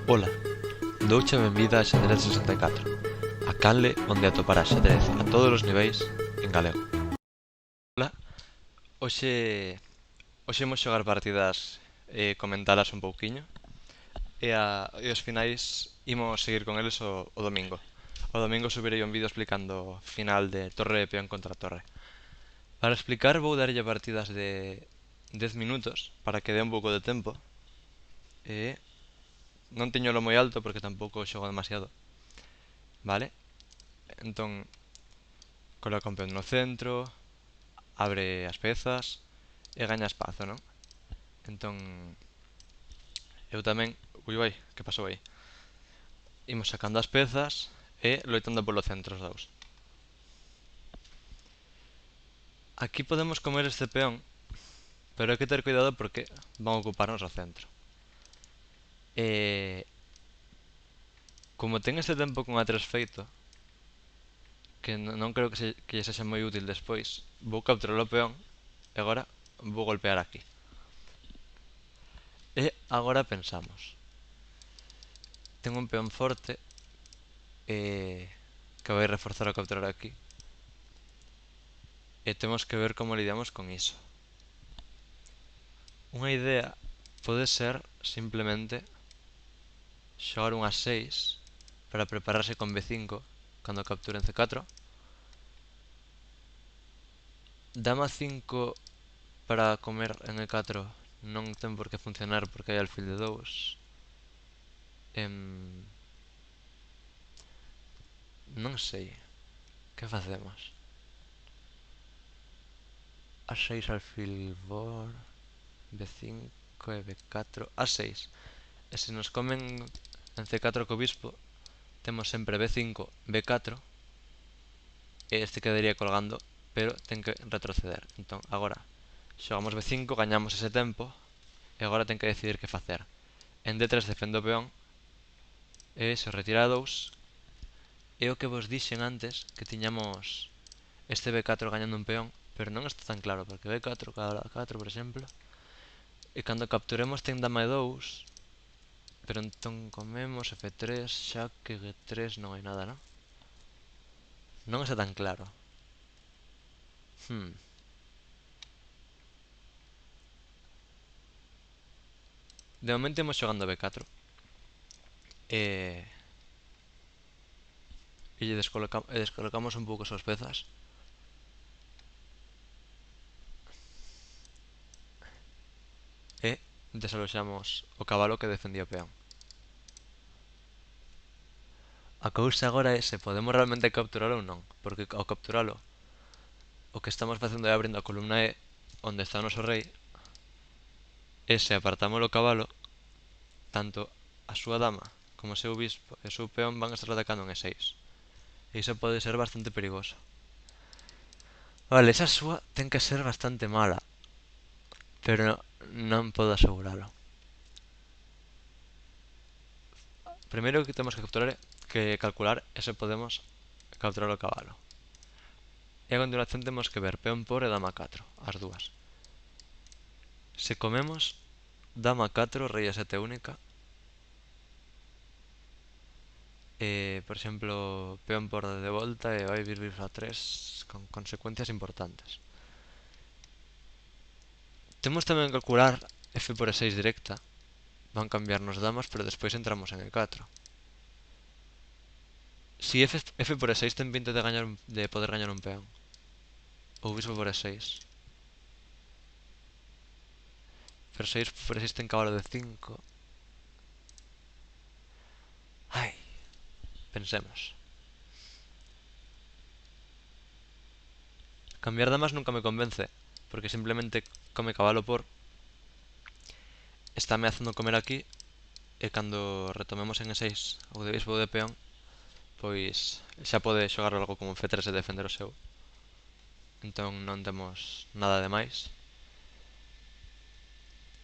Ola, douche a benvida a Xadrez 64, a canle onde atoparás xadrez a todos os niveis en galego. Ola, hoxe, hoxe imos xogar partidas e comentalas un pouquiño e os finais imos seguir con eles o domingo. O domingo subirei un vídeo explicando o final de torre e peón contra torre. Para explicar vou darlle partidas de 10 minutos para que dé un pouco de tempo e non teñolo moi alto porque tampouco xogo demasiado, vale? Entón, coloca un peón no centro, abre as pezas e gaña espazo, non? Entón, eu tamén... Ui, vai, que pasou aí? Imos sacando as pezas e loitando polo centro os dous. Aquí podemos comer este peón, pero hai que ter cuidado porque van ocuparnos o centro. E... Como ten este tempo con A3 feito, que non creo que lle sexa moi útil despois, vou capturar o peón e agora vou golpear aquí. E agora pensamos. Ten un peón forte que vai reforzar o capturar aquí. E temos que ver como lidiamos con iso. Unha idea pode ser simplemente xogar un A6 para prepararse con B5 cando capturen C4. Dama 5 para comer en E4 non ten por que funcionar porque hai alfil de 2. Non sei. Que facemos? A6 alfil bor, B5 e B4. A6. E se nos comen en C4 co bispo, temos sempre B5, B4 e este quedaría colgando, pero ten que retroceder. Entón, agora xogamos B5, gañamos ese tempo e agora ten que decidir que facer. En D3 defendo o peón e se retira a 2 e o que vos dixen antes que tiñamos este B4 gañando un peón, pero non está tan claro porque B4, K4 por exemplo, e cando capturemos ten dama E2, pero entón comemos F3, xaque, G3, non hai nada, non? Non está tan claro. De momento imos xogando B4 e descolocamos un pouco as pezas. E desaloxamos o cabalo que defendía o peón. A cousa agora é se podemos realmente capturar ou non, porque ao capturalo o que estamos facendo é abrindo a columna E onde está o noso rei e se apartamos o cabalo tanto a súa dama como o seu bispo e o seu peón van estar atacando en E6 e iso pode ser bastante perigoso. Vale, esa súa ten que ser bastante mala, pero non podo aseguralo. Primeiro que temos que calcular é se podemos capturar o cabalo. E a continuación temos que ver peón por e dama 4, as dúas. Se comemos dama 4, rei a 7 única, por exemplo, peón por de volta e vai vir a 3 con consecuencias importantes. Temos tamén que calcular f por e6 directa. Van cambiarnos damas, pero despois entramos en E4. Si f por E6 ten pinta de poder gañar un peón. Ou bispo por E6. Pero 6 por E6 ten cabalo de 5. Ai, pensemos. Cambiar damas nunca me convence, porque simplemente come cabalo por. Está ameazando comer aquí, e cando retomemos en E6 ou de bispo ou de peón, pois xa pode xogar algo como F3 e defender o seu. Entón non temos nada de máis.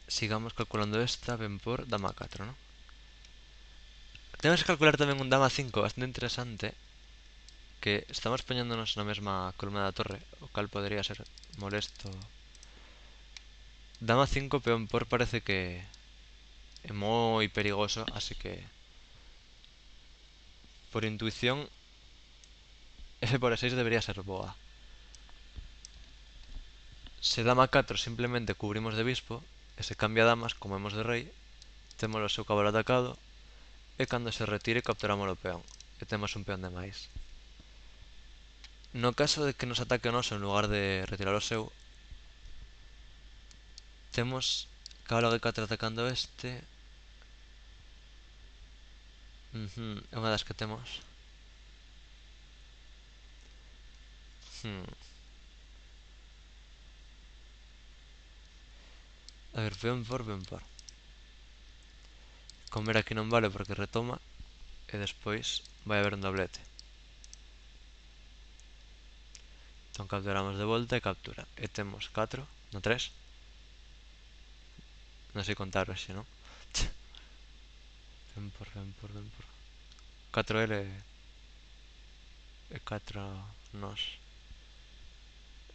Sigamos calculando esta, ben por dama 4, non? Temos que calcular tamén un dama 5 bastante interesante, que estamos poñéndonos na mesma columna da torre, o cal podría ser molesto. Dama 5, peón por parece que é moi perigoso, así que por intuición F por E6 debería ser boa. Se dama 4 simplemente cubrimos de bispo, e se cambia damas, como hemos de rei, temos o seu cabalo atacado, e cando se retire capturamos o peón, e temos un peón de máis. No caso de que nos ataque o noso en lugar de retirar o seu, temos cabalo G4 atacando este. É unha das que temos. Hmm. A ver, peón por, peón por. Comer aquí non vale porque retoma, e despois vai haber un doblete. Entón capturamos de volta e captura. E temos 4, no 3. Non sei contar hoxe, non? Ven por, ven por, ven por. 4L e 4 nos.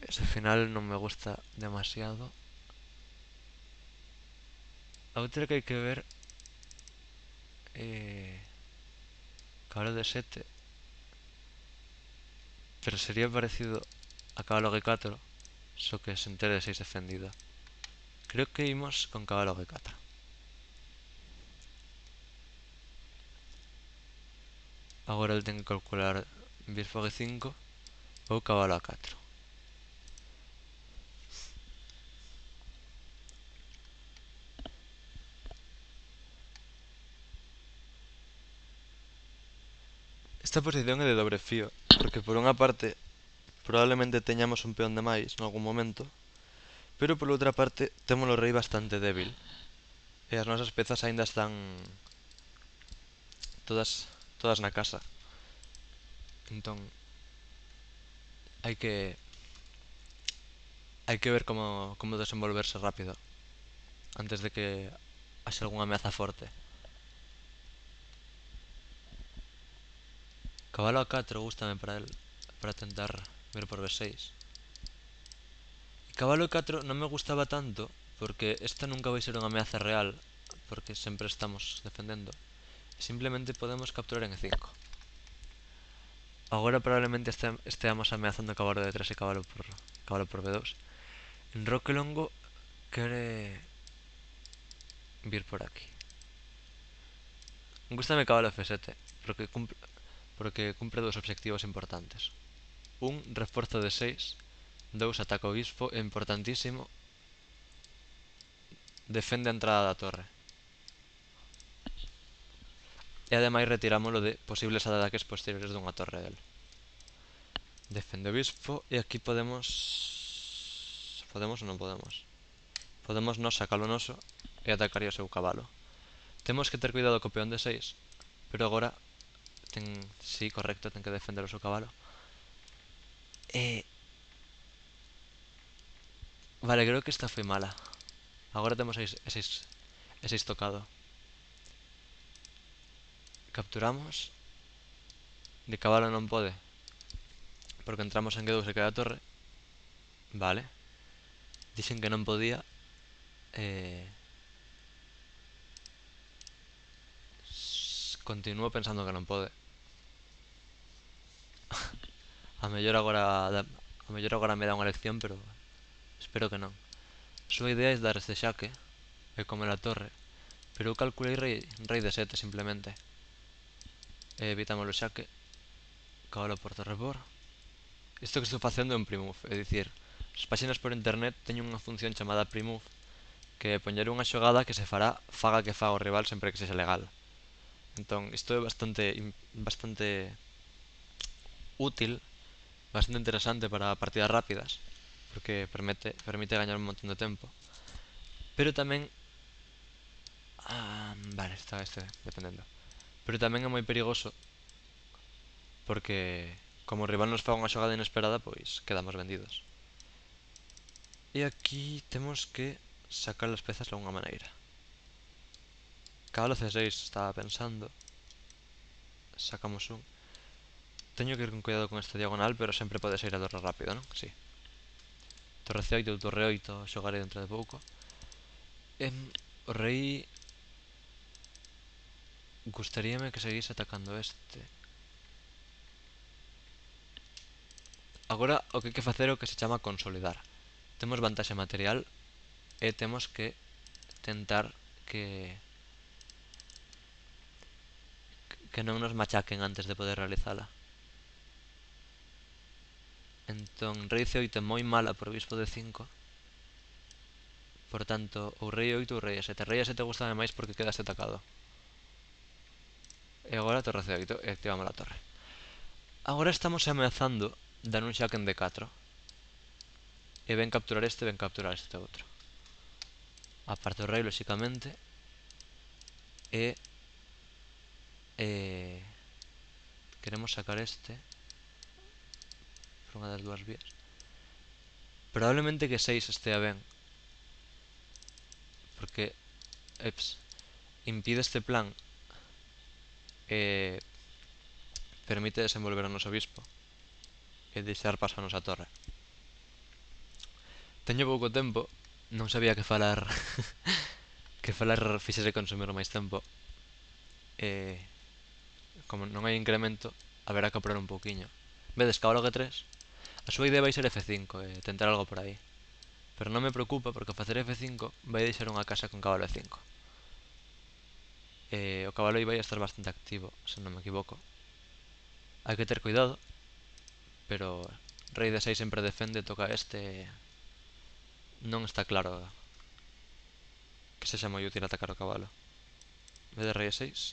Ese final non me gusta demasiado. A outra que hai que ver cabalo de 7, pero sería parecido a cabalo G4, só que sen ter de 6 defendido. Creo que imos con cabalo G4. Agora ele ten que calcular bispo G5 ou cabalo A4. Esta posición é de dobre fío, porque por unha parte probablemente teñamos un peón de máis nalgún momento, pero por outra parte temos o rei bastante débil, e as nosas pezas aínda están todas na casa. Entón hai que ver como desenvolverse rápido antes de que haxe algunha ameaza forte. Cabalo A4 gústame para tentar ver por B6. E cabalo E4 non me gustaba tanto porque esta nunca vai ser unha ameaza real, porque sempre estamos defendendo. Simplemente podemos capturar en E5. Agora probablemente esteamos ameazando cabalo de 3 e cabalo por B2. En roque longo quere vir por aquí. Gústame cabalo F7 porque cumpre dos obxectivos importantes. Un, reforzo de 6. 2, ataca o bispo. E importantísimo, defende a entrada da torre. E ademais retirámoslo de posibles ataques posteriores dunha torre del. Defende o bispo e aquí podemos... Podemos ou non podemos? Podemos nos sacar o noso e atacar o seu cabalo. Temos que ter cuidado co peón de 6, pero agora sí, correcto, ten que defender o seu cabalo. Vale, creo que esta foi mala. Agora temos E6 tocado. Capturamos. De cabalo non pode, porque entramos en G2 e cae a torre. Vale. Dixen que non podía. Continuo pensando que non pode. A mellor agora me dá unha lección, pero espero que non. A súa idea é dar este xaque e comer a torre, pero eu calculei rei de 7 simplemente. Evitamos o xaque. Cabalo por torre por. Isto que estou facendo é un pre-move, é dicir, as páxinas por internet teñen unha función chamada pre-move, que é poñer unha xogada que se fará faga que faga o rival sempre que sexa legal. Entón, isto é bastante útil, bastante interesante para partidas rápidas, porque permite gañar un montón de tempo. Pero tamén... vale, está dependendo. Pero tamén é moi perigoso, porque como o rival nos faga unha xogada inesperada, pois quedamos vendidos. E aquí temos que sacar as pezas de alguna maneira. Cabalo C6 estaba pensando. Sacamos un. Teño que ir con cuidado con esta diagonal, pero sempre pode sair a torre rápido, non? Si. Torre C8 ou torre 8 xogarei dentro de pouco. O rei gustaríame que seguís atacando este. Agora o que hai que facer é o que se chama consolidar. Temos vantaxe material e temos que tentar que non nos machaquen antes de poder realizala. Entón, rei C8 é moi mala por bispo de 5. Por tanto, ou rei 8 ou rei E7. Rei E7 gustame máis porque quedaste atacado. E agora torre C8 e activamos a torre. Agora estamos ameazando dar un xaque en D4. E ven capturar este outro. Aparto o rei, lóxicamente. E queremos sacar este por unha das dúas vías. Probablemente que 6 estea ben, porque impide este plan e permite desenvolver o noso bispo e deixar pasar a nosa torre. Teño pouco tempo, non sabía que falar que falar fixese consumir máis tempo. Como non hai incremento, haberá que apurar un pouquiño. Vedes, cabalo G3, a súa idea vai ser F5 e tentar algo por aí. Pero non me preocupa porque ao facer F5 vai deixar unha casa con cabalo E5. O cabalo aí vai estar bastante activo, se non me equivoco. Hai que ter cuidado, pero rei D6 sempre defende, toca este. Non está claro que sexa moi útil atacar o cabalo. En vez de rei E6,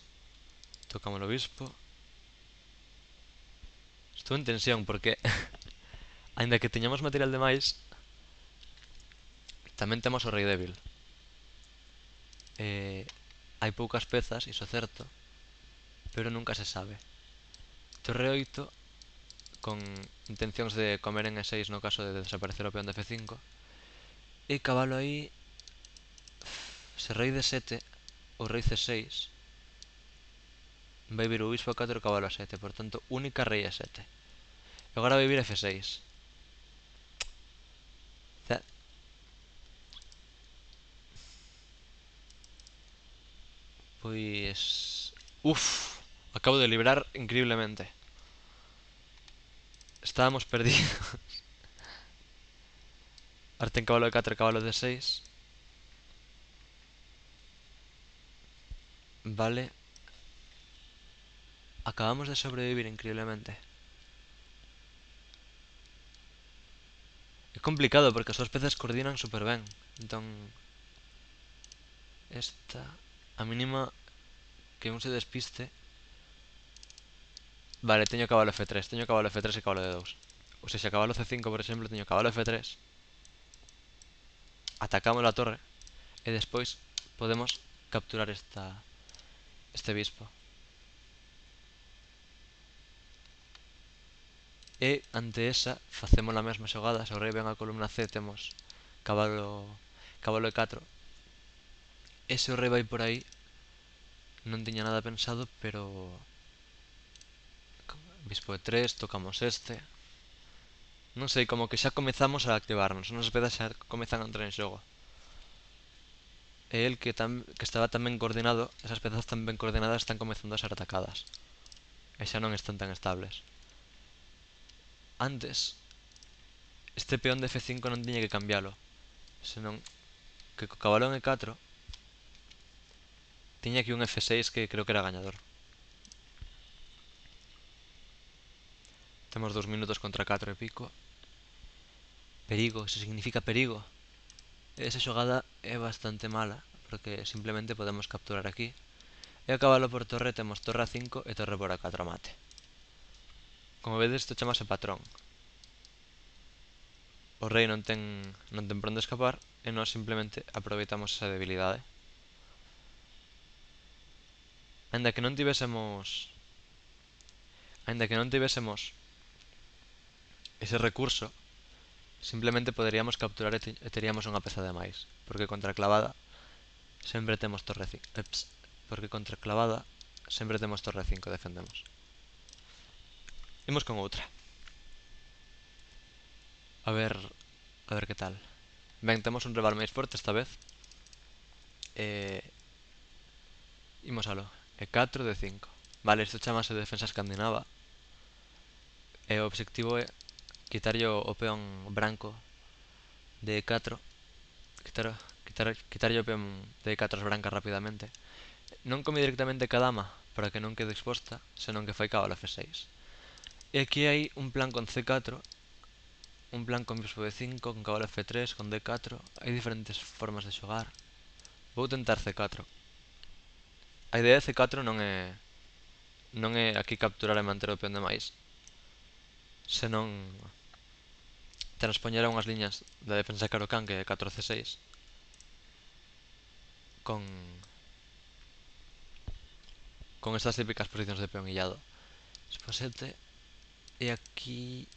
tocamos o bispo. Estou en tensión porque aínda que teñamos material de máis, tamén temos o rei débil. Hai poucas pezas, iso é certo, pero nunca se sabe. Torre 8 con intencións de comer en E6 no caso de desaparecer o peón de F5. E cabalo aí, se rei D7 ou rei C6, vai vir o bispo a 4 e o cabalo a 7, por tanto, única rei a 7. E agora vai vir F6. Pois... Uf, acabo de librar increíblemente. Estábamos perdidos. Arte en cabalo de 4 e cabalo de 6. Vale. Acabamos de sobrevivir increíblemente. É complicado porque as súas pezas coordinan super ben. Entón... Esta... A mínima que un se despiste... Vale, teño cabalo F3. Teño cabalo F3 e cabalo de 2. Ou seja, cabalo C5, por exemplo, teño cabalo F3. Atacamos a torre. E despois podemos capturar este bispo. E ante esa facemos a mesma xogada. Se o rei ven a columna C temos cabalo E4. E se o rei vai por aí non tiña nada pensado, pero bispo E3, tocamos este. Non sei, como que xa comezamos a activarnos. As pezas xa comezan a entrar en xogo. E el que estaba tan ben coordinado, esas pezas tan ben coordinadas están comezando a ser atacadas. E xa non están tan estables. Antes, este peón de F5 non tiña que cambialo, senón que co cabalo en E4 tiña aquí un F6 que creo que era gañador. Temos 2 minutos contra 4 e pico. Perigo, iso significa perigo. Esa xogada é bastante mala, porque simplemente podemos capturar aquí. E a cabalo por torre temos torre a 5 e torre por a 4 a mate. Como vedes, isto chamase patrón. O rei non ten por onde escapar e nós simplemente aproveitamos esa debilidade. Ainda que non tivésemos ese recurso, simplemente poderíamos capturar e teríamos unha peza de máis, porque contra clavada sempre temos torre 5. Porque contra clavada sempre temos torre 5, defendemos. Imos con outra. A ver que tal. Ben, temos un rival máis forte esta vez. Imos alo. E4, D5. Vale, isto chamase defensa escandinava. E o obxectivo é quitarlle o peón branco de E4. Quitarlle o peón de E4 as brancas rapidamente. Non come directamente ca dama para que non quede exposta, senón que fai cabalo F6. E aquí hai un plan con C4, un plan con bispo D5, con cabalo F3, con D4. Hai diferentes formas de xogar. Vou tentar C4. A idea de C4 non é aquí capturar e manter o peón de máis, senón transpoñer a unhas liñas da defensa Caro-Kann, que é 4C6, con estas típicas posicións de peón illado. Bispo 7. E aquí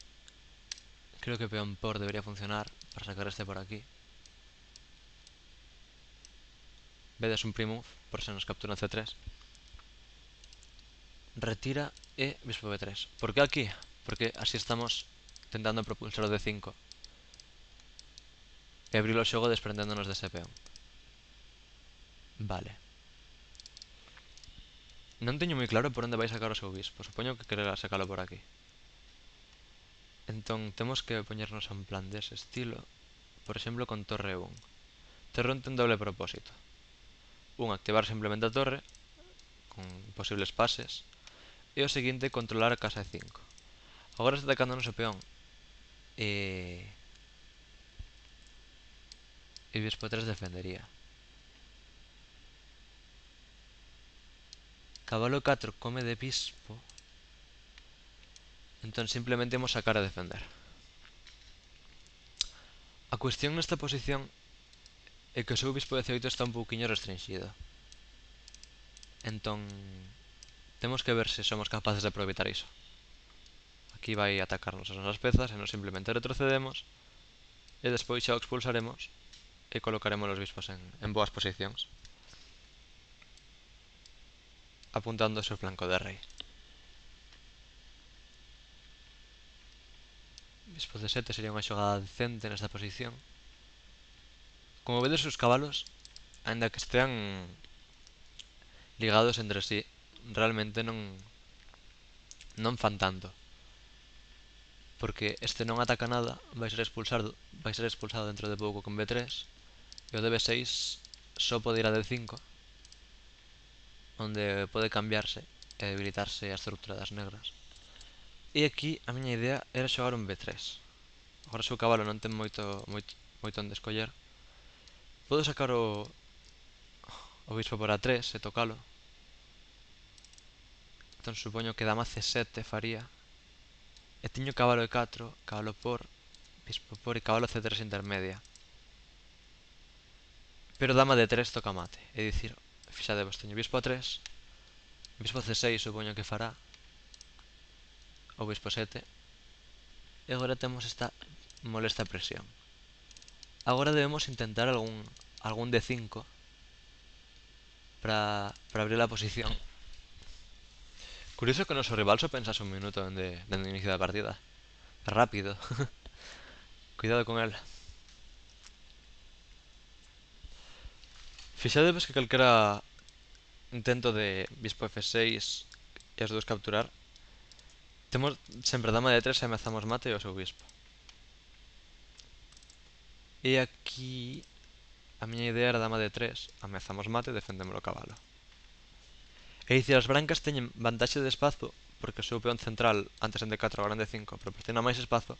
creo que peón por debería funcionar para sacar este por aquí. Vedes un pre-move por se nos captura en C3. Retira e bispo B3. Por que aquí? Porque así estamos tentando propulsar o D5 e abrir o xogo desprendéndonos dese peón. Vale. Non teño moi claro por onde vai sacar o seu bispo. Supoño que quererá sacalo por aquí. Entón temos que poñernos a un plan dese estilo. Por exemplo, con torre 1. Torre 1 ten doble propósito. Activar simplemente a torre con posibles pases. E o seguinte, controlar a casa E5. Agora está atacando o noso peón. E bispo 3 defendería. Cabalo 4 come de bispo. Entón simplemente imos sacar a defender. A cuestión nesta posición é que o seu bispo de C8 está un pouquiño restringido. Entón temos que ver se somos capaces de aproveitar iso. Aquí vai atacarnos as nosas pezas e nos simplemente retrocedemos e despois xa o expulsaremos e colocaremos os bispos en boas posicións, apuntando o seu flanco de rei. Bispo D7 sería unha xogada decente nesta posición. Como vedes, os cabalos, aínda que estean ligados entre sí, realmente non fan tanto. Porque este non ataca nada, vai ser expulsado dentro de pouco con B3, e o de B6 só pode ir a D5, onde pode cambiarse e debilitarse a estrutura das negras. E aquí a miña idea era xogar un B3. Agora o seu cabalo non ten moito onde escoller. Podo sacar o bispo por A3 e tocalo. Entón supoño que dama C7 faría. E tiño cabalo E4, cabalo por, bispo por e cabalo C3 intermedia. Pero dama D3 toca mate. É dicir, fixadevos, teño bispo A3, bispo C6 supoño que fará, o bispo 7. E agora temos esta molesta presión. Agora debemos intentar algún D5 para abrir a posición. Curioso que o noso rival só pensase un minuto dende o inicio da partida. Rápido. Cuidado con el. Fixadevos que calquera intento de bispo F6 e os dous capturar, temos sempre dama de 3 e ameazamos mate e o seu bispo. E aquí a miña idea era dama de 3, ameazamos mate e defendemos o cabalo. É dicir, as brancas teñen vantaxe de espazo porque o seu peón central, antes en D4 agora en D5, proporciona máis espazo,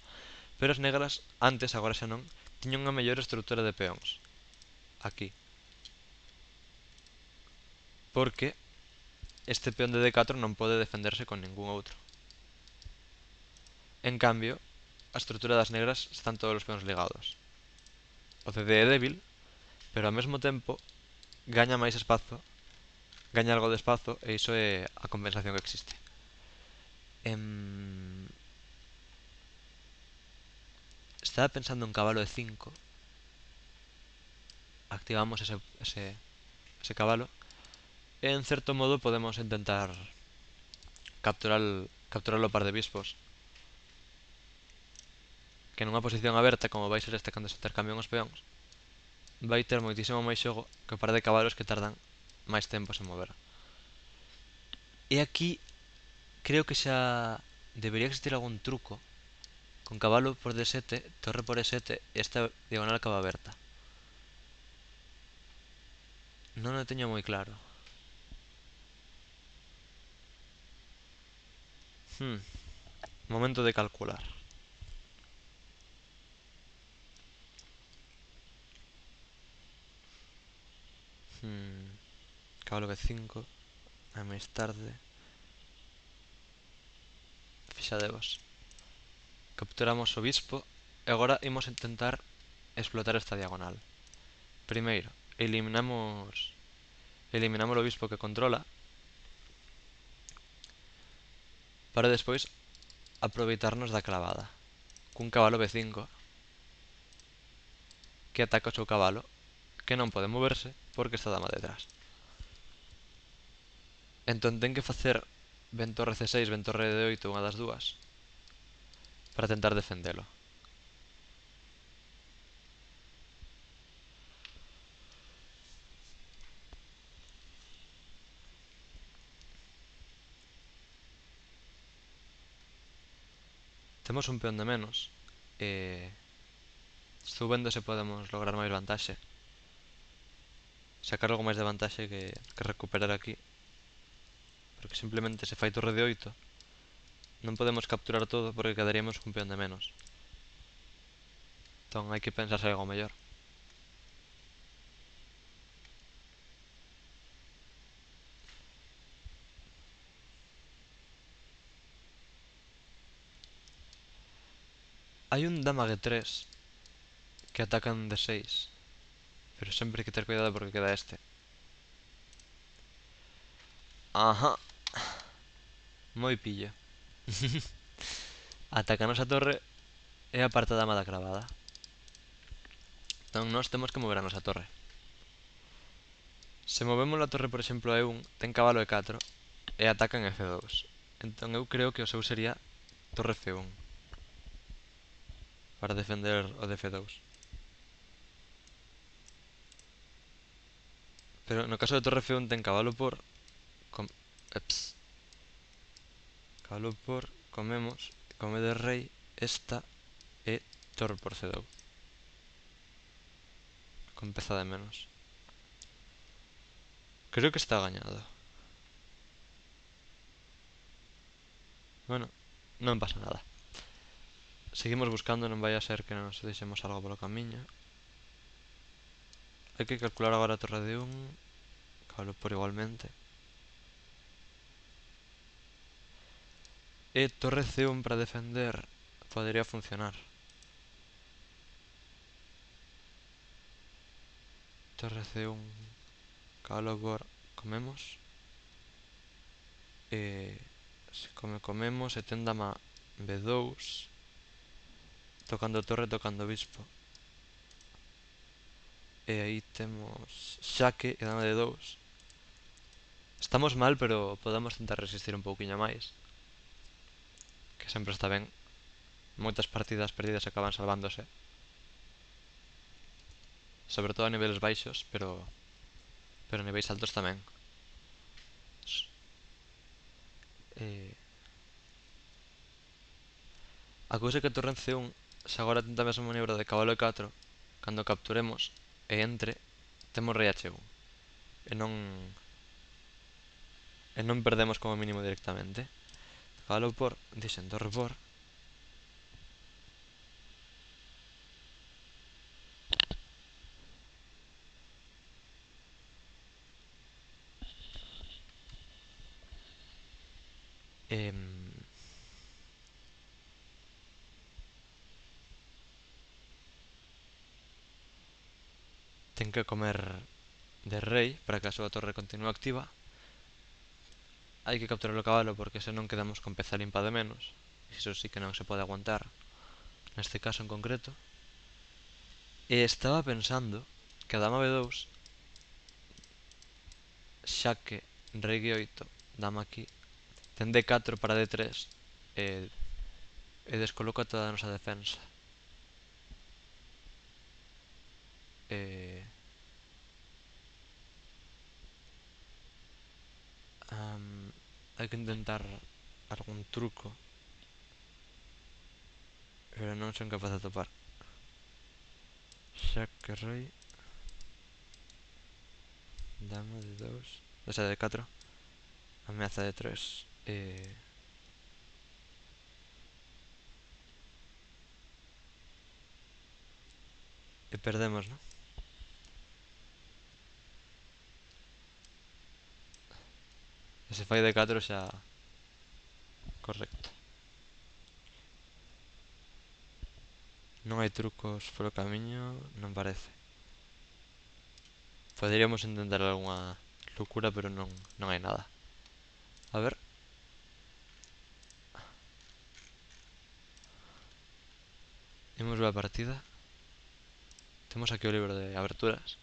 pero as negras, antes, agora xa non, tiñan unha mellor estrutura de peóns. Aquí. Porque este peón de D4 non pode defenderse con ningún outro. En cambio, a estrutura das negras están todos os peóns ligados. O CD é débil, pero ao mesmo tempo gaña máis espazo, gaña algo de espazo, e iso é a compensación que existe. Estaba pensando en cabalo E5. Activamos ese cabalo. E en certo modo podemos intentar capturar o par de bispos. Que nunha posición aberta, como vai ser este cando se intercambian os peóns, vai ter moitísimo máis xogo que o par de cabalos que tardan máis tempo en mover. E aquí creo que xa debería existir algún truco con cabalo por D7, torre por E7 e esta diagonal acaba aberta. Non o teño moi claro. Hmm, Momento de calcular. Hmm, Cabalo B5, e máis tarde. Fixadevos. Capturamos o bispo e agora imos intentar explotar esta diagonal. Primeiro, eliminamos o bispo que controla para despois aproveitarnos da clavada. Cun cabalo B5 que ataca o seu cabalo que non pode moverse porque está a dama detrás. Entón ten que facer ben torre C6, ben torre D8, unha das dúas, para tentar defendelo. Temos un peón de menos e estou vendo se podemos lograr máis vantaxe. Sacar algo máis de vantaxe que recuperar aquí. Porque simplemente se fai torre de 8 non podemos capturar todo porque quedaríamos cun peón de menos. Entón hai que pensarse algo mellor. Hai un dama G3 que ataca en D6, pero sempre hai que ter cuidado porque queda este. Ajá, moi pillo. Atacanos a torre e aparta a dama da cravada. Entón nós temos que mover a nosa torre. Se movemos a torre, por exemplo, a E1, ten cabalo E4 e ataca en F2. Entón eu creo que o seu sería torre F1 para defender o de F2. Pero no caso de torre F1 ten cabalo por... Eps. Cabalo por... Comemos. Come de rei. Esta e torre por C2. Con peza de menos. Creo que está gañado. Bueno, non pasa nada. Seguimos buscando, non vai a ser que nos deixemos algo polo camiño. Hai que calcular agora a torre de 1. Cabalo por igualmente. E torre C1 para defender podría funcionar. Torre C1. Cabalo por... Comemos. E... Se comemos e ten dama B2. Tocando torre, tocando bispo. E aí temos xaque e dama de 2. Estamos mal, pero podemos tentar resistir un pouquiño máis. Que sempre está ben. Moitas partidas perdidas acaban salvándose. Sobre todo a niveles baixos, pero a niveis altos tamén. Eh, a cousa é que a torre en C1, se agora tenta a mesma maniobra de cabalo E4, cando capturemos e entre, temos rei H1. E non perdemos como mínimo directamente. Cabalo por, dixen torre por. Em, Ten que comer de rei para que a súa torre continúe activa. Hai que capturar o cabalo porque senón quedamos con peza limpa de menos. Iso sí que non se pode aguantar neste caso en concreto. E estaba pensando que a dama B2, xa que rei G8, dama aquí, ten D4 para D3 e descoloca toda a nosa defensa. E... Hai que intentar algún truco, pero non son capaz de topar. Xaque rei. Dama de 2. O sea, de 4. Ameaza de 3. E perdemos, ¿no? Ese fai de 4 xa... Correcto. Non hai trucos polo camiño, non parece. Poderíamos intentar algunha loucura, pero non hai nada. A ver. Imos ver a partida. Temos aquí o libro de aberturas.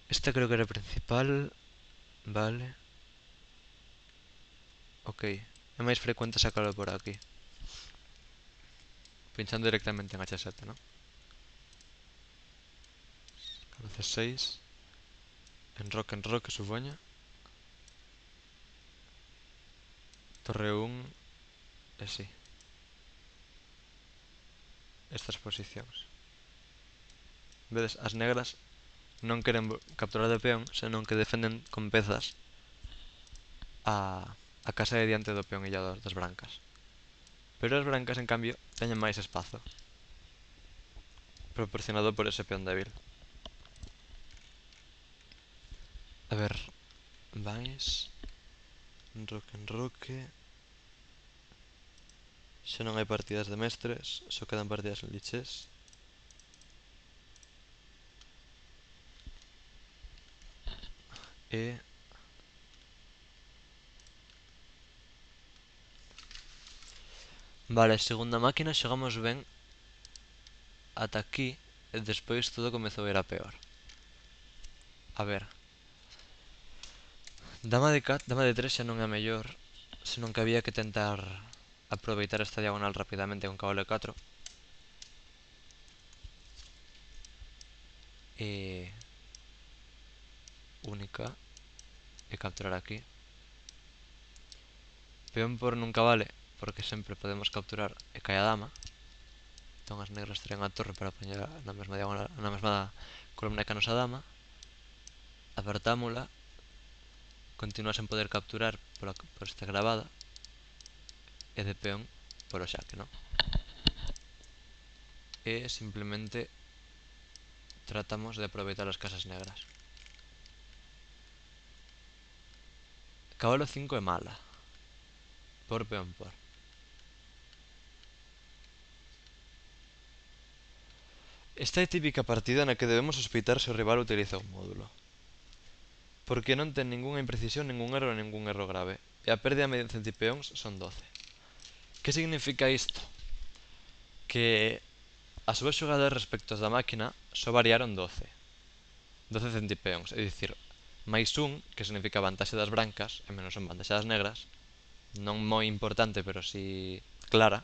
Esta creo que era principal. Vale. Ok. É máis frecuente sacalo por aquí. Pinchando directamente en H7, ¿no? Caro C6. En roque, supoño. Torre 1. E si. Estas posicións. Vedes, as negras non queren capturar de peón, senón que defenden con pezas a casa de diante do peón illador das brancas. Pero as brancas, en cambio, teñen máis espazo, proporcionado por ese peón débil. A ver, máis... En roque... Xa non hai partidas de mestres, só quedan partidas en lichés. E... Vale, segunda máquina, xogamos ben ata aquí, e despois todo comezou a ir a peor. A ver, dama de 3 xa non é a mellor, senón que había que tentar aproveitar esta diagonal rapidamente con cabalo de 4. E... Única. E capturar aquí. Peón por nunca vale, porque sempre podemos capturar e cae a dama. Entón as negras terían a torre para poñer na mesma diagonal, na mesma columna que a nosa dama. Apertámola. Continúa sen poder capturar por esta gravada. E de peón polo xaque, non? E simplemente tratamos de aproveitar as casas negras. Cabalo 5 é mala. Por peón por. Esta é típica partida na que debemos sospeitar se o rival utiliza un módulo. Porque non ten ningunha imprecisión, ningún erro grave. E a pérdida medio en centipeóns son 12. Que significa isto? Que as súas xogadas respecto da máquina só variaron 12. 12 centipeóns, é dicir, máis un, que significa vantaxe das brancas, e menos un vantaxe das negras, non moi importante, pero si clara,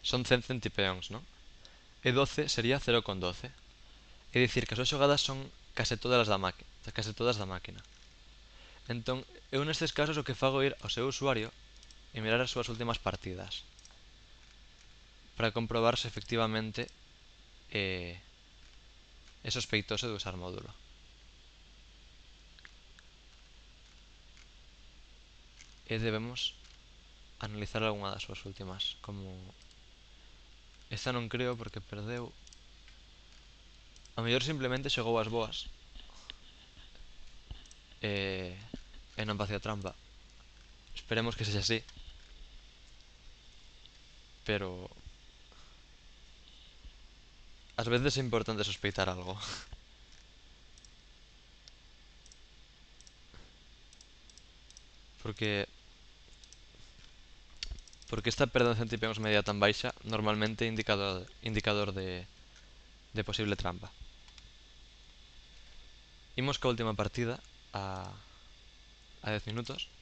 son 100 centipeóns, non? E 12 sería 0,12. É dicir, que as súas xogadas son case todas da máquina. Entón, eu nestes casos o que fago é ir ao seu usuario e mirar as súas últimas partidas para comprobar se efectivamente é sospeitoso de usar módulo. E debemos analizar algunha das súas últimas, como esta non creo porque perdeu. A mellor simplemente xogou as boas e non facía trampa. Esperemos que sexa así. Pero ás veces é importante sospeitar algo. Porque esta perda de centipeóns media tan baixa normalmente é indicador de posible trampa. Imos ca última partida a 10 minutos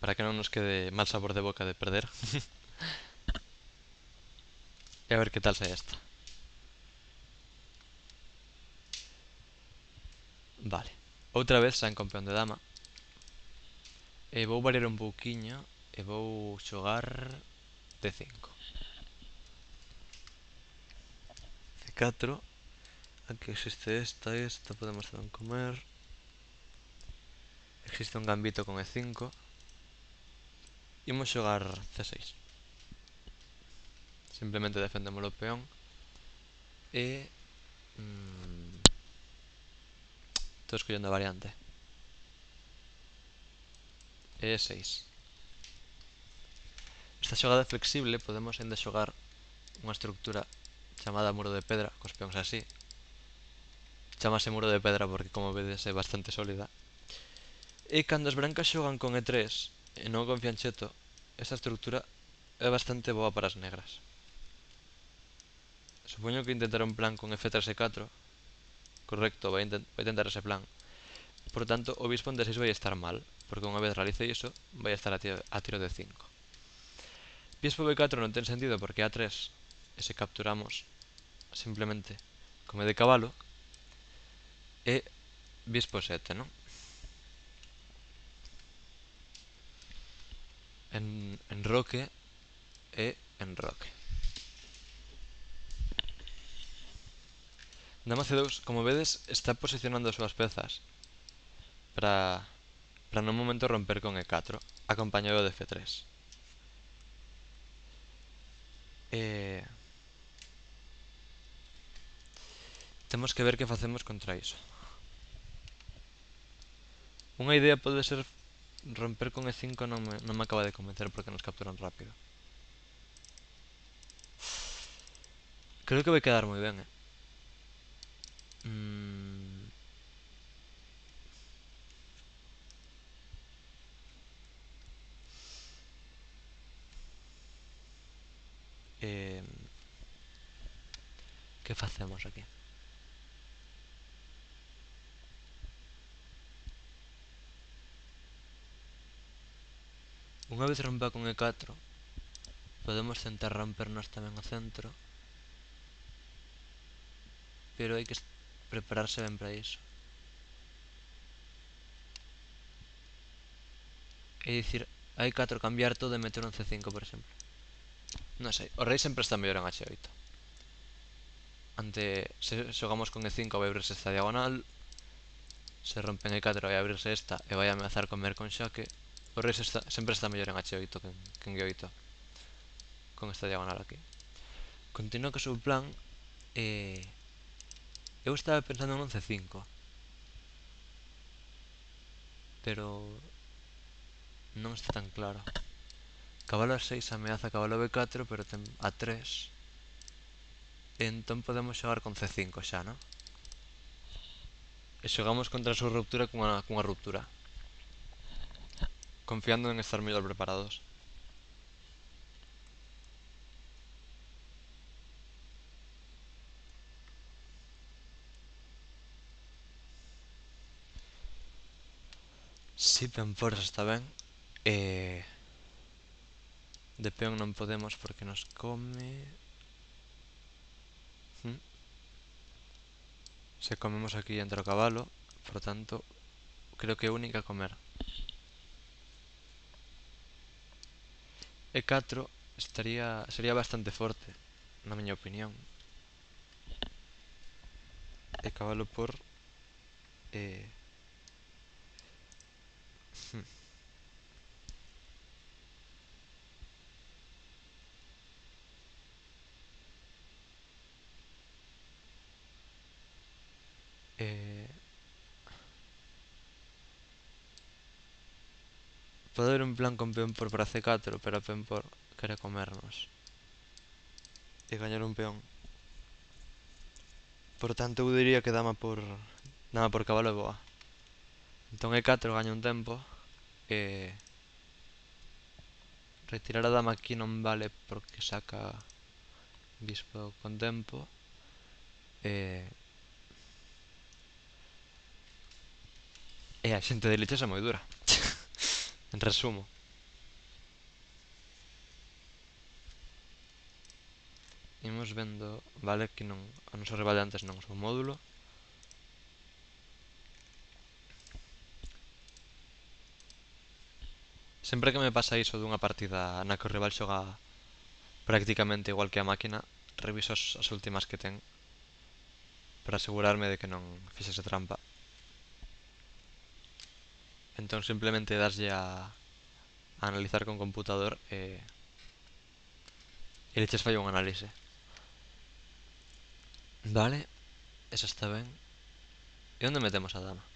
para que non nos quede mal sabor de boca de perder. E a ver que tal se esta. Vale. Outra vez saen campeón de dama. E vou variar un pouquiño e vou xogar D5. C4. Aquí existe esta podemos tamén comer. Existe un gambito con E5. Imos xogar C6. Simplemente defendemos o peón. E... Estou escollendo a variante. E6. Esta xogada é flexible, podemos ainda xogar unha estructura chamada muro de pedra, cos peóns así. Chamase muro de pedra porque, como vedes, é bastante sólida. E cando as brancas xogan con E3 e non con fiancheto, esta estructura é bastante boa para as negras. Supoño que intentará un plan con F3 e 4. Correcto, vai tentar ese plan. Por tanto, o bispo en D6 vai estar mal, porque unha vez realice iso, vai estar a tiro de 5. Bispo B4 non ten sentido porque A3, e se capturamos simplemente como de cabalo, e bispo 7, non? Enroque e enroque. Dama C2, como vedes, está posicionando as súas pezas para nun momento romper con E4, acompañado de F3. Temos que ver que facemos contra iso. Unha idea pode ser romper con E5, non me acaba de convencer porque nos capturan rápido. Creo que vai quedar moi ben, eh, que facemos aquí? Unha vez rompa con E4, podemos tentar rompernos tamén o centro, pero hai que prepararse ben para iso. É dicir, hai 4 cambiar todo e meter un C5, por exemplo. Non sei, o rei sempre está mellor en H8. Se xogamos con E5 vai abrirse esta diagonal. Se rompen E4 vai abrirse esta e vai ameazar comer con xaque. O rei sempre está mellor en H8 que en G8. Con esta diagonal aquí. Continúa co seu plan. Eu estaba pensando nun C5. Pero non está tan claro. Cabalo A6 ameaza cabalo B4, pero ten A3. Entón podemos xogar con C5 xa, non? E xogamos contra a súa ruptura cunha ruptura, confiando en estar mellor preparados. Si peón forza está ben. De peón non podemos porque nos come. Se comemos aquí entra o cabalo, por tanto, creo que é única a comer. E4 sería bastante forte, na miña opinión. E cabalo por... Pode haber un plan con peón por para C4, pero a peón por quere comernos e gañar un peón. Por tanto, eu diría que dama por cabalo é boa. Entón E4 gaña un tempo. Retirar a dama aquí non vale porque saca bispo con tempo. E a xente de lichas é moi dura. En resumo. Imos vendo, vale, que non, o noso rival de antes non usa un módulo. Sempre que me pasa iso dunha partida na que o rival xoga prácticamente igual que a máquina, reviso as últimas que ten para asegurarme de que non fixese trampa. Entón simplemente daslle a analizar con computador e leches fai un análise. Vale, esa está ben. E onde metemos a dama?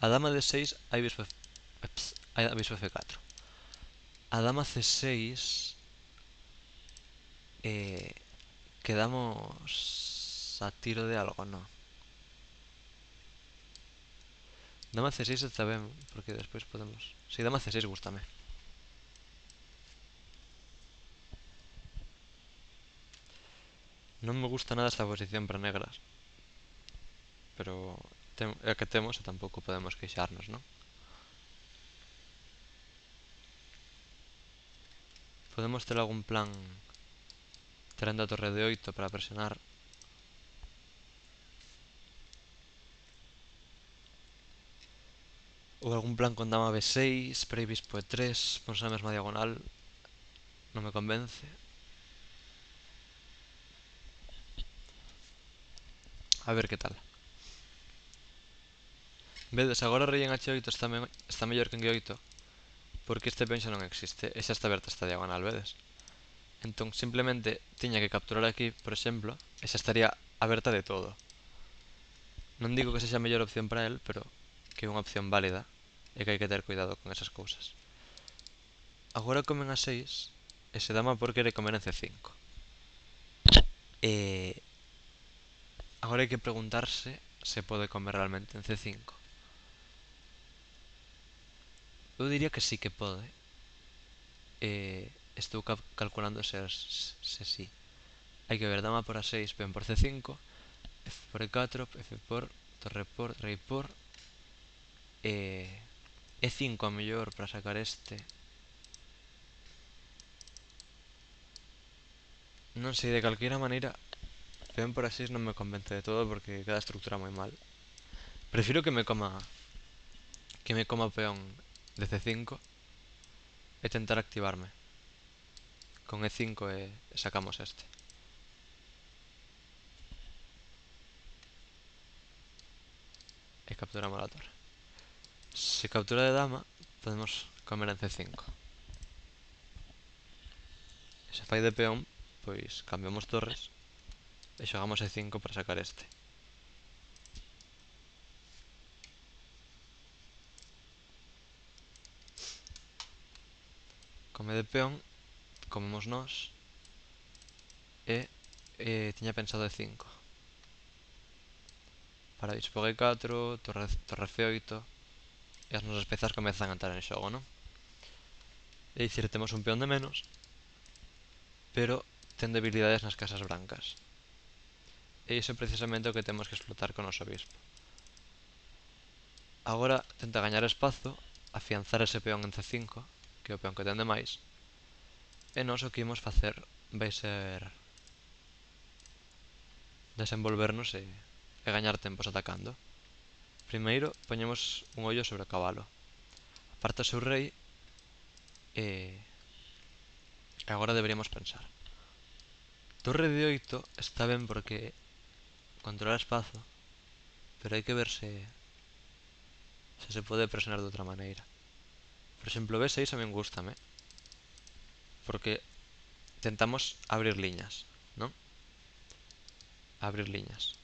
A dama de 6 hai bispo, hai bispo F4. A dama C6 quedamos a tiro de algo, no. Dama C6 está ben, porque despois podemos... Si, dama C6 gústame. Non me gusta nada esta posición para negras. Pero é a que temos e tampouco podemos queixarnos, non? Podemos ter algún plan tirando a torre de 8 para presionar. Ou algún plan con dama B6, prei bispo E3, pons na mesma diagonal. Non me convence. A ver que tal. Vedes, agora rei en H8 está mellor que en G8, porque este peón xa non existe e xa está aberta esta diagonal, vedes? Entón simplemente tiña que capturar aquí, por exemplo, e xa estaría aberta de todo. Non digo que sexa a mellor opción para el, pero que é unha opción válida e que hai que ter cuidado con esas cousas. Agora comen a 6 e se dama por quere comer en C5. Agora hai que preguntarse se pode comer realmente en C5. Eu diría que sí que pode. Estou calculando se sí. Hai que ver dama por A6, peón por C5, F por E4, F por, torre por, rei por, E5 a mellor para sacar este. Non sei, de calquera maneira, peón por A6 non me convence de todo porque queda a estructura moi mal. Prefiro que me coma o peón de C5 e tentar activarme con E5 e sacamos este. E capturamos a torre. Se captura de dama, podemos comer en C5. E se fai de peón, pois cambiamos torres e xogamos E5 para sacar este. Come de peón, comemos nós e tiña pensado E5 para bispo G4, torre F8 e as nosas pezas comezan a entrar en xogo, non? É dicir, temos un peón de menos, pero ten debilidades nas casas brancas. E iso é precisamente o que temos que explotar con o noso bispo. Agora tenta gañar espazo, afianzar ese peón en C5, que é o peón que ten de máis, e nós o que imos facer vai ser desenvolvernos e gañar tempos atacando. Primeiro poñemos un ollo sobre o cabalo, aparta o seu rei e agora deberíamos pensar. Torre de 8 está ben porque controla espazo, pero hai que ver se pode presionar de outra maneira. Por exemplo, B6 a min gústame, porque tentamos abrir liñas, non? Abrir liñas.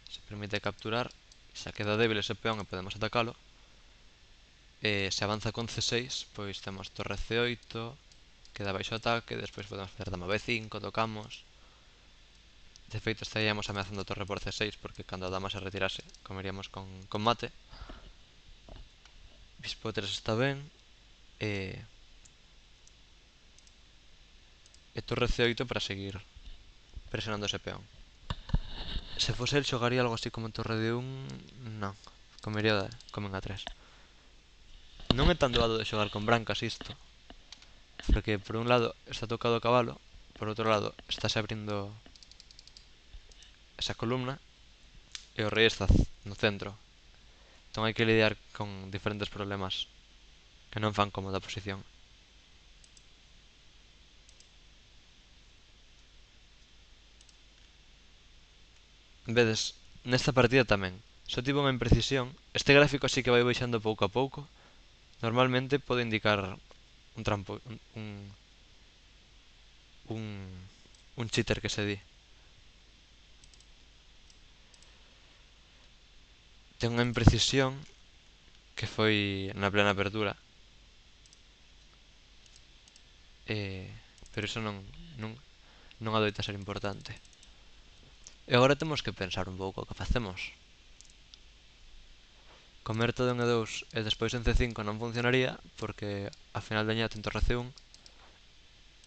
Se permite capturar, xa queda débil ese peón e podemos atacalo. Se avanza con C6, pois temos torre C8, queda baixo ataque, despois podemos facer dama B5, tocamos. De feito estaríamos ameazando a torre por C6 porque cando a dama se retirase comeríamos con mate. Bispo 3 está ben. E torre C8 para seguir presionando ese peón. Se fose el xogaría algo así como torre de 1. Non, comen a 3. Non é tan doado de xogar con brancas isto, porque por un lado está tocado o cabalo, por outro lado estáse abrindo esa columna e o rei está no centro. Entón hai que lidiar con diferentes problemas que non fan cómoda a posición. Vedes, nesta partida tamén. Só tivo unha imprecisión. Este gráfico sí que vai baixando pouco a pouco. Normalmente pode indicar un trampo, un, un cheater que se di. Ten unha imprecisión que foi na plena apertura. Pero iso non, non adoita ser importante. E agora temos que pensar un pouco o que facemos. Comer todo en E2 e despois en C5 non funcionaría porque a final de ña tento RC1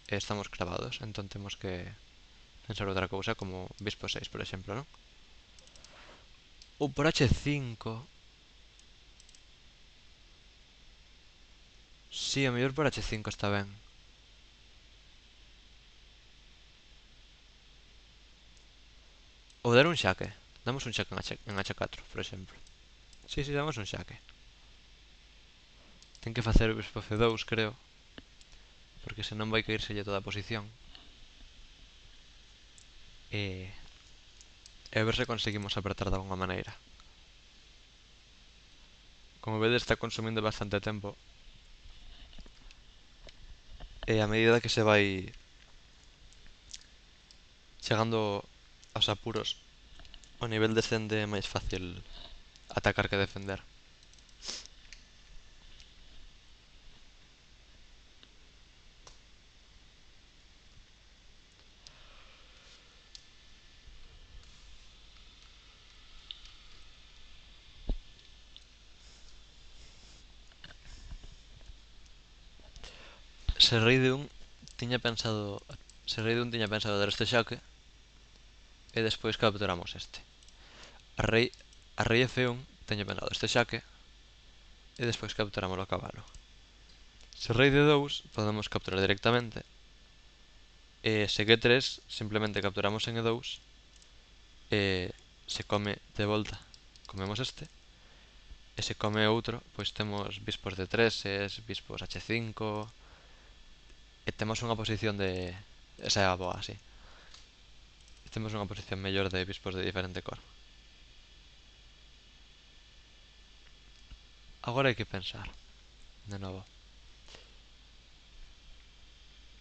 e estamos clavados. Entón temos que pensar outra cousa como Bispo 6, por exemplo, non? Ou por H5. Si, a mellor por H5 está ben. Ou dar un xaque. Damos un xaque en H4, por exemplo. Si, damos un xaque. Ten que facer o Bispo C2, creo. Porque senón vai caírselle toda a posición. E a ver se conseguimos apertar de alguna maneira. Como vedes está consumindo bastante tempo. E a medida que se vai chegando aos apuros, o nivel descende é máis fácil atacar que defender. Se rei de un tiña pensado dar este xaque e despois capturamos este. A rei F1 teño pensado este xaque e despois capturamos o cabalo. Se rei de 2 podemos capturar directamente e se G3 simplemente capturamos en E2 e se come de volta comemos este e se come outro pois temos bispos de 3 bispos H5 e temos unha posición de... esa é a boa, así. Temos unha posición mellor de bispos de diferente cor. Agora hai que pensar. De novo.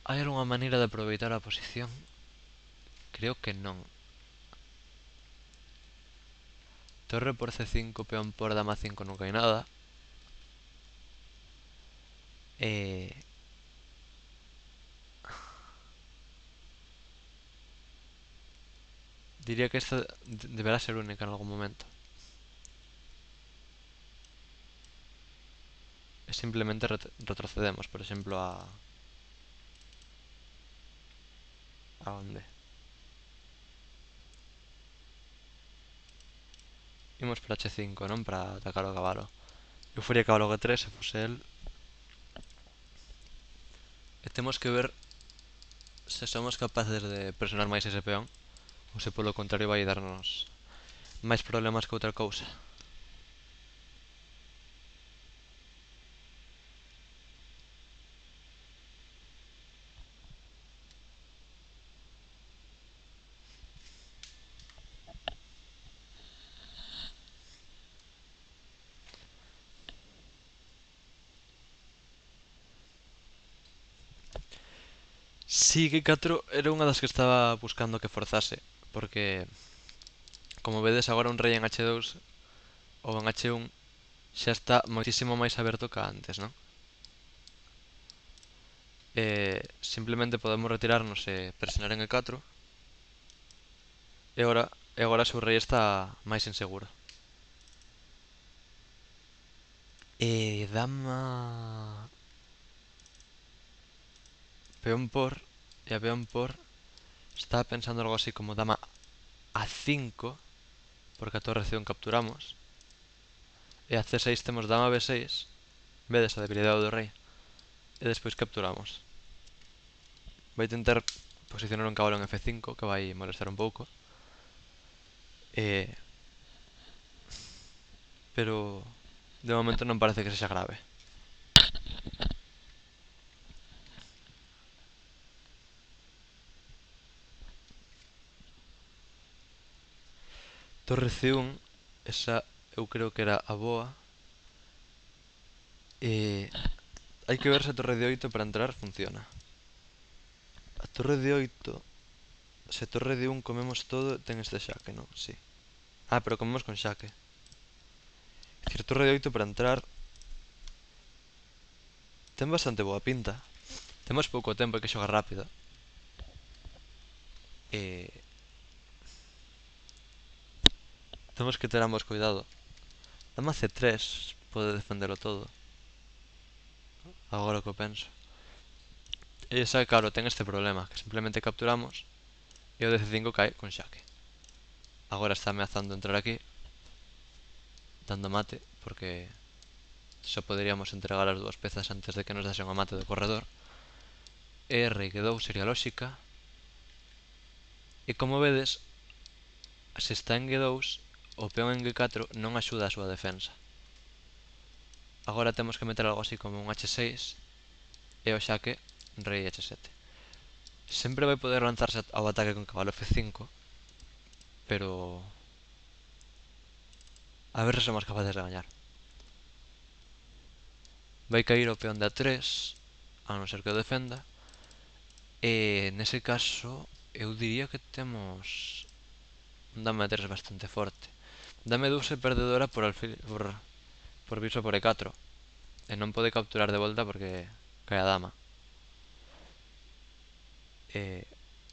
Hai algunha maneira de aproveitar a posición? Creo que non. Torre por C5, peón por dama 5 nunca hai nada. Diría que esta deberá ser única en algún momento. E simplemente retrocedemos, por exemplo, a... ¿A onde? Imos para H5, non? Para atacar o cabalo. Eu faría cabalo G3 se fose el. E temos que ver se somos capaces de presionar máis ese peón ou se polo contrario vai darnos máis problemas que outra cousa. Si, G4 era unha das que estaba buscando que forzase, porque como vedes agora un rei en H2 ou en H1 xa está moitísimo máis aberto que antes, non? Simplemente podemos retirarnos e presionar en E4 e agora o seu rei está máis inseguro. Dama... peón por e a peón por estaba pensando algo así como dama A5 porque a torre C1 capturamos e a C6 temos dama B6, vedes a debilidade do rei, e despois capturamos. Vai tentar posicionar un cabalo en F5 que vai molestar un pouco, pero De momento non parece que sexa grave. Torre C1, esa eu creo que era a boa. Hai que ver se a torre de 8 para entrar funciona. A torre de 8, se a torre de 1 comemos todo, ten este xaque, non? Sí. Ah, pero comemos con xaque. É dicir, torre de 8 para entrar ten bastante boa pinta. Temos pouco tempo, hai que xogar rápido. E temos que ter ambos cuidado. Dama C3 pode defendelo todo. Agora o que eu penso. E esa, claro, ten este problema, que simplemente capturamos e o de C5 cae con xaque. Agora está ameazando entrar aquí, dando mate, porque só poderíamos entregar as dúas pezas antes de que nos dasen o mate do corredor. E rei G2 sería lógica. E como vedes, se está en G2, o peón en G4 non axuda a súa defensa. Agora temos que meter algo así como un H6 e o xaque rei H7. Sempre vai poder lanzarse ao ataque con cabalo F5, pero a ver se somos capaces de gañar. Vai cair o peón de A3, a non ser que o defenda. E nese caso eu diría que temos un dama E3 bastante forte. Dame 2 é perdedora por bispo por E4. E non pode capturar de volta porque cae a dama.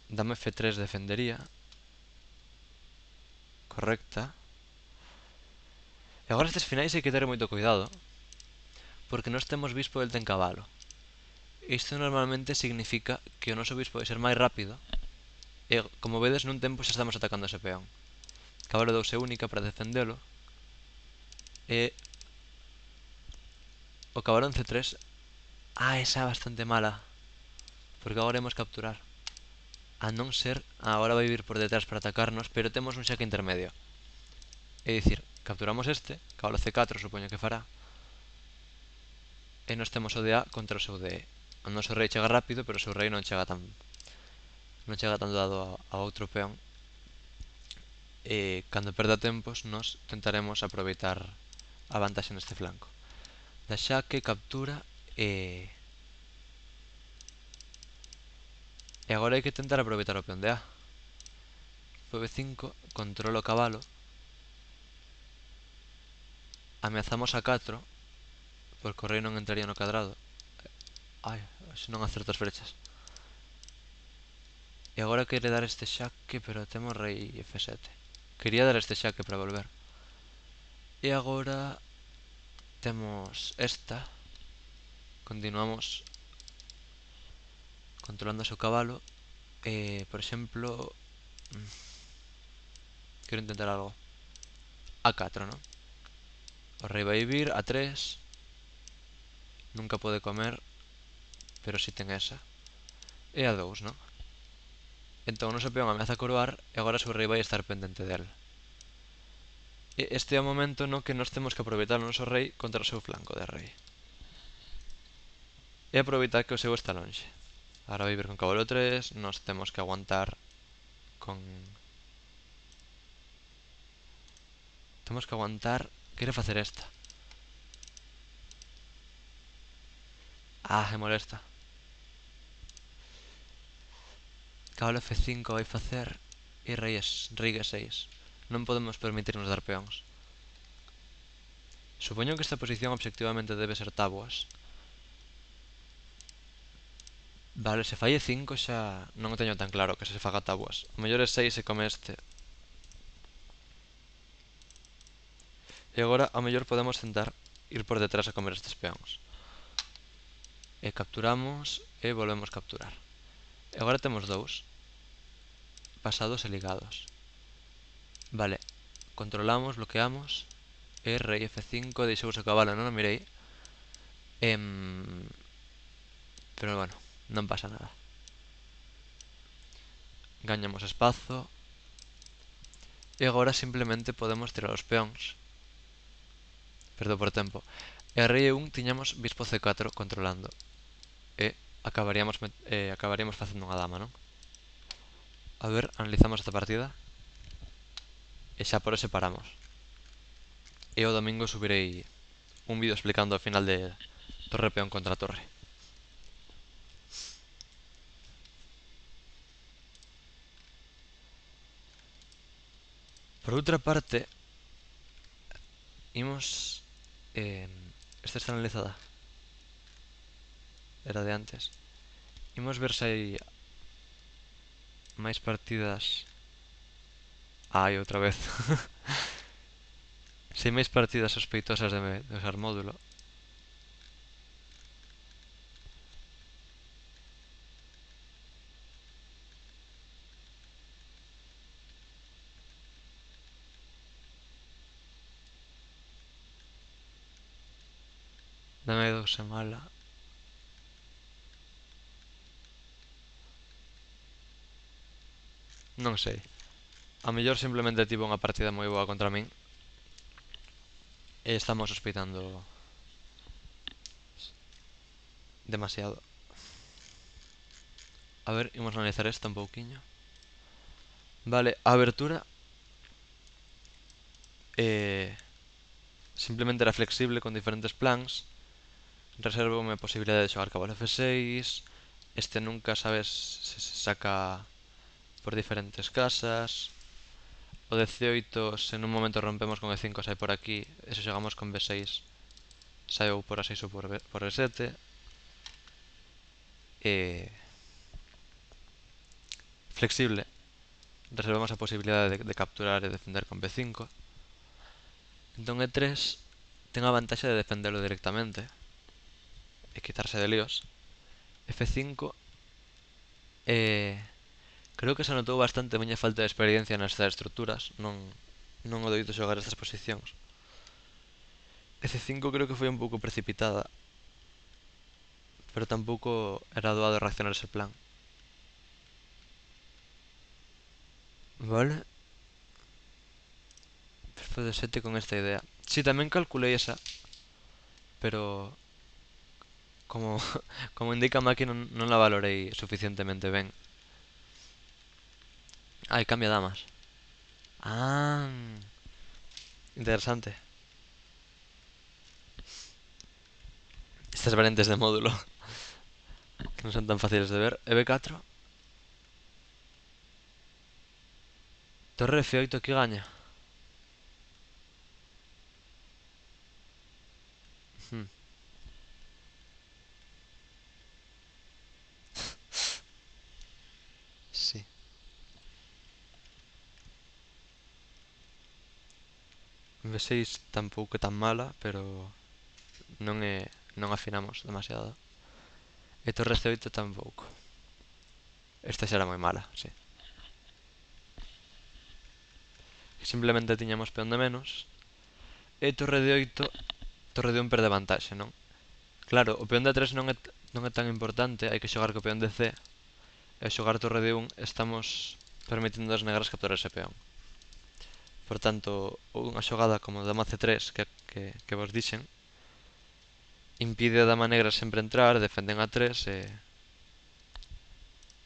Dama F3 defendería. Correcta. E agora estes finais hai que ter moito cuidado, porque nós temos bispo e el ten cabalo. Isto normalmente significa que o noso bispo vai ser máis rápido. E como vedes nun tempo xa estamos atacando ese peón. Cabalo 2 é única para defendelo. E o cabalo en C3. Ah, esa é bastante mala, porque agora imos capturar. A non ser, agora vai vir por detrás para atacarnos, pero temos un xaque intermedio. É dicir, capturamos este, cabalo C4 supoño que fará, e nos temos o de A contra o seu de E. O noso rei chega rápido, pero o seu rei non chega tan dado a outro peón. E cando perda tempos, nos tentaremos aproveitar a vantaxe neste flanco. Da xaque, captura e agora hai que tentar aproveitar o peón de A. F5, controlo o cabalo. Ameazamos a 4, porque o rei non entraría no cadrado. Ai, se non acerto as flechas. E agora quere dar este xaque, pero temos rei F7. Quería dar este xaque para volver. E agora temos esta. Continuamos controlando o seu cabalo. Por exemplo, quero intentar algo. A4, non? O rei vai vir, A3. Nunca pode comer, pero si ten esa. E A2, non? Entón o noso peón ameaza a coroar e agora o seu rei vai estar pendente del. E este é o momento no que nós temos que aproveitar o noso rei contra o seu flanco de rei. E aproveitar que o seu está longe. Agora vai vir con cabalo 3, nós temos que aguantar con... Temos que aguantar... Quere facer esta. Ah, é molesta. Cabalo F5 vai facer e rei G6. Non podemos permitirnos dar peóns. Supoño que esta posición obxectivamente debe ser táboas. Vale, se fai E5 xa non teño tan claro que se faga táboas. O mellor E6 se come este. E agora ao mellor podemos tentar ir por detrás a comer estes peóns. E capturamos e volvemos capturar. E agora temos dous pasados e ligados. Vale, controlamos, bloqueamos. E rei F5, deixou o cabalo, non o mirei. Pero bueno, non pasa nada. Gañamos espazo. E agora simplemente podemos tirar os peóns perdeu por tempo. E rei E1 tiñamos bispo C4 controlando. E acabaríamos facendo unha dama, non? A ver, analizamos esta partida. E xa por ese paramos. E o domingo subirei un vídeo explicando o final de torre peón contra torre. Por outra parte, imos... esta está analizada. Era de antes. Imos ver se hai máis partidas. Ai, outra vez. Se hai máis partidas sospeitosas de usar módulo. Dame 2 en mala. Non sei. A mellor simplemente tivo unha partida moi boa contra min. E estamos sospeitando demasiado. A ver, imos analizar esta un pouquiño. Vale, a abertura simplemente era flexible con diferentes plans. Reservo a posibilidade de xogar cabalo F6. Este nunca sabes se se saca por diferentes casas. O 18, se nun momento rompemos con E5 sai por aquí. E se xogamos con B6 sai ou por A6 ou por E7. Flexible. Reservamos a posibilidade de capturar e defender con B5. Entón E3 ten a vantaxe de defendelo directamente e quitarse de líos. F5 creo que se notou bastante a miña falta de experiencia nestas estruturas. Non o doito xogar estas posicións. F5 creo que foi un pouco precipitada, pero tampouco era doado reaccionar ese plan. Vale. Perfil de 7 con esta idea. Si, tamén calculei esa, pero como, como indica a máquina non la valorei suficientemente ben. Ai, cambia damas. Ah, interesante. Estas variantes de módulo que non son tan fáciles de ver. EB4. Torre F8 que gaña. Hmm. Sí. B6 tampouco é tan mala, pero non afinamos demasiado. E torre C8 tampouco. Esta xa era moi mala, sí. Simplemente tiñamos peón de menos. E torre de 8, torre de 1 perde vantaxe, non? Claro, o peón de 3 non é tan importante, hai que xogar co peón de C. E xogar torre de 1 estamos permitindo as negras capturar ese peón. Por tanto, unha xogada como dama C3 que vos dixen impide a dama negra sempre entrar, defenden a 3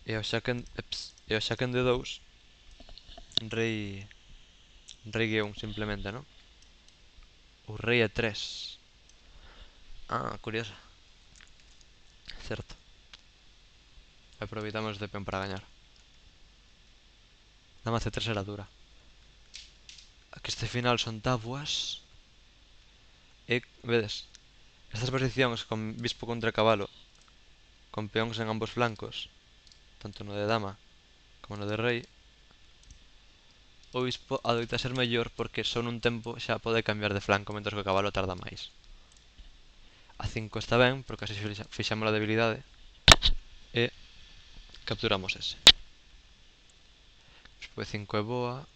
e o xaque en D2 rei G1 simplemente, non? O rei E3. Ah, curioso. Certo. Aproveitamos este peón para gañar. Dama C3 era dura. Aquí este final son tabuas. E, vedes, estas posicións con bispo contra cabalo, con peóns en ambos flancos, tanto no de dama como no de rei, o bispo adoita ser mellor porque só nun tempo xa pode cambiar de flanco, mentre que o cabalo tarda máis. A 5 está ben, porque así fixamos a debilidade e capturamos ese. Bispo E5 é boa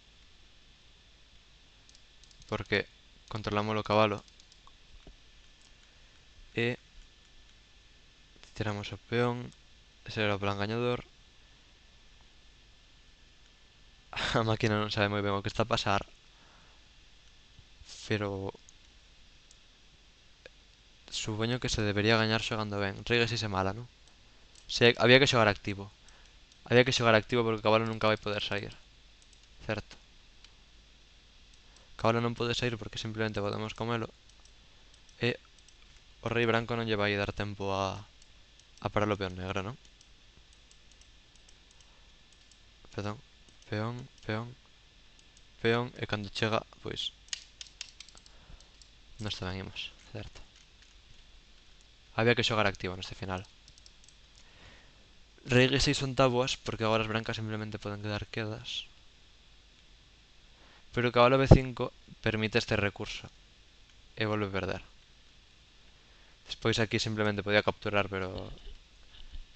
porque controlamos o cabalo e tiramos o peón. Ese era o plan gañador. A máquina non sabe moi ben o que está a pasar, pero supoño que se debería gañar xogando ben. Rei G6 é mala, non? Se, había que xogar activo. Había que xogar activo porque o cabalo nunca vai poder sair. Certo. O cabalo non pode sair porque simplemente podemos comelo. E o rei branco non lle vai dar tempo a parar o peón negro, non? Perdón. Peón, peón, peón. E cando chega, pois... Nos tamén imos, certo. Había que xogar activo neste final. Rei G6 son tabuas porque agora as brancas simplemente poden quedar quedas. Pero o cabalo B5 permite este recurso. E volve a perder. Despois aquí simplemente podía capturar, pero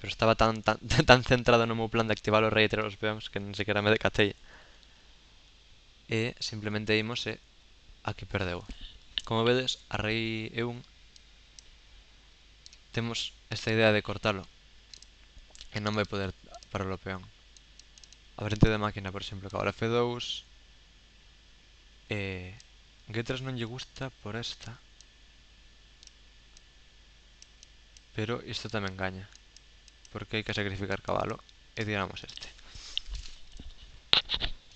estaba tan centrado no meu plan de activar o rei e tirar os peóns que nin sequera me decatei. E simplemente imos e aquí perdeu. Como vedes, a rei E1 temos esta idea de cortalo e non vai poder parar o peón. A frente de máquina, por exemplo, cabalo F2 e G3 non lle gusta por esta, pero isto tamén gaña porque hai que sacrificar cabalo e tiramos este.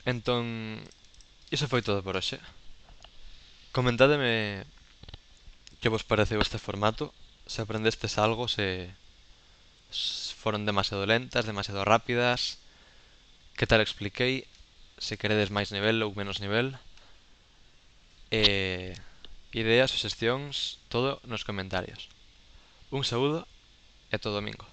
Entón, iso foi todo por hoxe. Comentádeme que vos pareceu este formato, se aprendestes algo, se foron demasiado lentas, demasiado rápidas, que tal expliquei, se queredes máis nivel ou menos nivel, ideas, suxestións, todo nos comentarios. Un saúdo e ata o domingo.